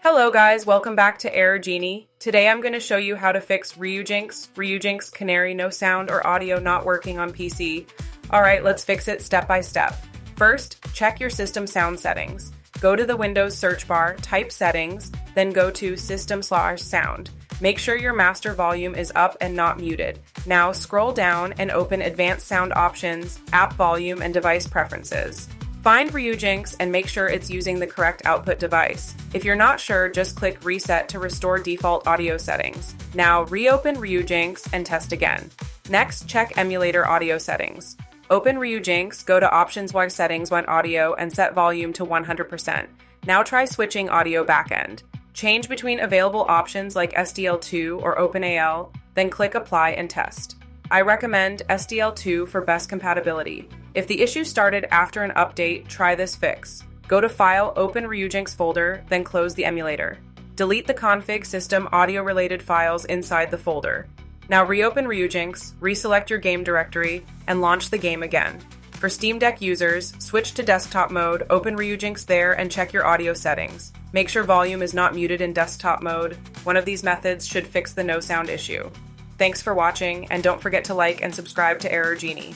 Hello guys, welcome back to Genie. Today I'm going to show you how to fix Ryujinx Canary no sound or audio not working on PC. Alright, let's fix it step by step. First, check your system sound settings. Go to the Windows search bar, type settings, then go to system/sound. Make sure your master volume is up and not muted. Now scroll down and open Advanced Sound Options, App Volume, and Device Preferences. Find Ryujinx and make sure it's using the correct output device. If you're not sure, just click Reset to restore default audio settings. Now reopen Ryujinx and test again. Next, check Emulator audio settings. Open Ryujinx, go to Options while settings when audio, and set volume to 100%. Now try switching audio backend. Change between available options like SDL2 or OpenAL, then click Apply and test. I recommend SDL2 for best compatibility. If the issue started after an update, try this fix. Go to File, open Ryujinx folder, then close the emulator. Delete the config system audio-related files inside the folder. Now reopen Ryujinx, reselect your game directory, and launch the game again. For Steam Deck users, switch to desktop mode, open Ryujinx there, and check your audio settings. Make sure volume is not muted in desktop mode. One of these methods should fix the no sound issue. Thanks for watching, and don't forget to like and subscribe to Genie.